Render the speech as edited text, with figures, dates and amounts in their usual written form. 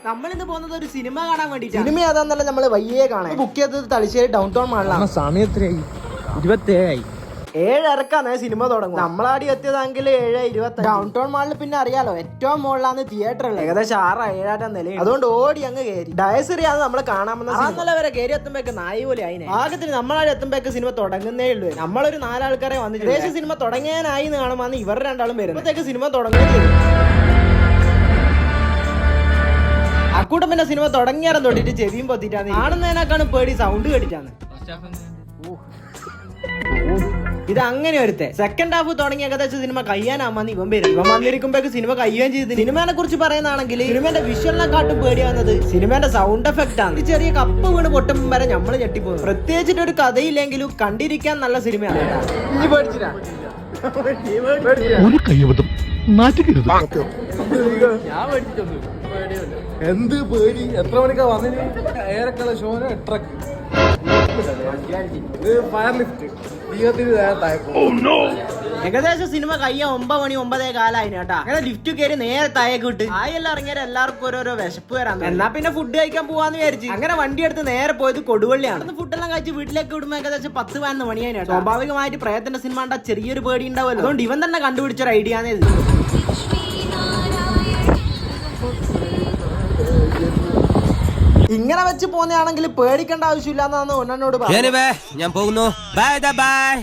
നമ്മളിന്ന് പോകുന്നത് ഒരു സിനിമ കാണാൻ വേണ്ടി. സിനിമ ഏതാന്നല്ല നമ്മള് വയ്യേ കാണാൻ ബുക്ക് ചെയ്തത് തലശ്ശേരി ഡൗൺ ടൗൺ മാളിലാണ്. സമയം എത്രയായി? 27 7:30 സിനിമ തുടങ്ങും. നമ്മളാടി എത്തിയതെങ്കിൽ 7:20. ഡൗൺ ടൗൺ മാളിൽ പിന്നെ അറിയാലോ ഏറ്റവും മുകളിലാണ് തിയേറ്റർ ഉള്ളത്. ഏകദേശം 6-7 നിലയും. അതുകൊണ്ട് ഓടി അങ്ങ് കയറി. ഡയസറിയാണ് നമ്മൾ കാണാമെന്ന വരെ കയറി എത്തുമ്പോഴേക്ക് നായി പോലെ ആയിനെ. ആകത്തിന് നമ്മളാടി എത്തുമ്പോഴേക്ക് സിനിമ തുടങ്ങുന്നേ ഉള്ളൂ. നമ്മളൊരു 4 ആൾക്കാരെ വന്നിട്ട് ഏകദേശം സിനിമ തുടങ്ങാനായി എന്ന് കാണുമ്പോൾ ഇവർ 2 ആളും വരും. അപ്പോഴത്തേക്ക് സിനിമ തുടങ്ങുകയും ചെയ്തു. അക്കൂട്ടം പിന്നെ സിനിമ തുടങ്ങിയാലും തൊട്ടിട്ട് ചെവിയും പൊത്തിട്ടാണ്. കാണുന്നതിനേക്കാണ് പേടി സൗണ്ട് കേട്ടിട്ടാണ്. ഇത് അങ്ങനെ ഒരുത്തെ സെക്കൻഡ് ഹാഫ് തുടങ്ങി ഏകദേശം സിനിമ കഴിയാനാമെന്ന് ഇവൻ വരും. ഇവൻ വന്നിരിക്കുമ്പോഴേക്ക് സിനിമ കഴിയുകയും ചെയ്ത്. സിനിമയെ കുറിച്ച് പറയുന്നതാണെങ്കിൽ സിനിമന്റെ വിഷ്വലിനെക്കാട്ടും പേടിയാവുന്നത് സിനിമന്റെ സൗണ്ട് എഫക്റ്റ് ആണ്. ചെറിയ കപ്പ് വീണ് പൊട്ടുമ്പോൾ വരെ നമ്മൾ ഞെട്ടിപ്പോകും. പ്രത്യേകിച്ചിട്ട് ഒരു കഥയില്ലെങ്കിലും കണ്ടിരിക്കാൻ നല്ല സിനിമയാണ്. ഒരു കയ്യബദ്ധം നാറ്റിക്കരുത്. എന്ത് പേടി? എത്ര മണിക്കാ വന്നിന്? ഏറെക്കുള്ള ഷോന് 8:30. ഫയർ ലിഫ്റ്റ് ഏകദേശം സിനിമ കഴിയാൻ 9 മണി 9:15 കേട്ടാ. അങ്ങനെ ലിഫ്റ്റ് കയറി നേരെ താഴേക്ക് വിട്ട് ആയെല്ലാം ഇറങ്ങിയാൽ എല്ലാവർക്കും ഓരോരോ വിശപ്പ് വരാൻ. എന്നാ പിന്നെ ഫുഡ് കഴിക്കാൻ പോവാന്ന് വിചാരിച്ചു. അങ്ങനെ വണ്ടി എടുത്ത് നേരെ പോയത് കൊടുവള്ളിയാണ്. ഫുഡെല്ലാം കഴിച്ച് വീട്ടിലേക്ക് വിടുമ്പോൾ ഏകദേശം 10-11 മണിയായി. സ്വാഭാവികമായിട്ട് പ്രേതത്തിന്റെ സിനിമ കണ്ടാൽ ചെറിയൊരു പേടി ഉണ്ടാവുമല്ലോ. അതുകൊണ്ട് ഇവൻ തന്നെ കണ്ടുപിടിച്ചൊരു ഐഡിയ ആണ് ഇത്. ഇങ്ങനെ വെച്ച് പോന്നെയാണെങ്കിൽ പേടിക്കേണ്ട ആവശ്യമില്ല എന്നാണ് ഒന്നോട് പറഞ്ഞത്. ഞാൻ പോകുന്നു. Bye bye.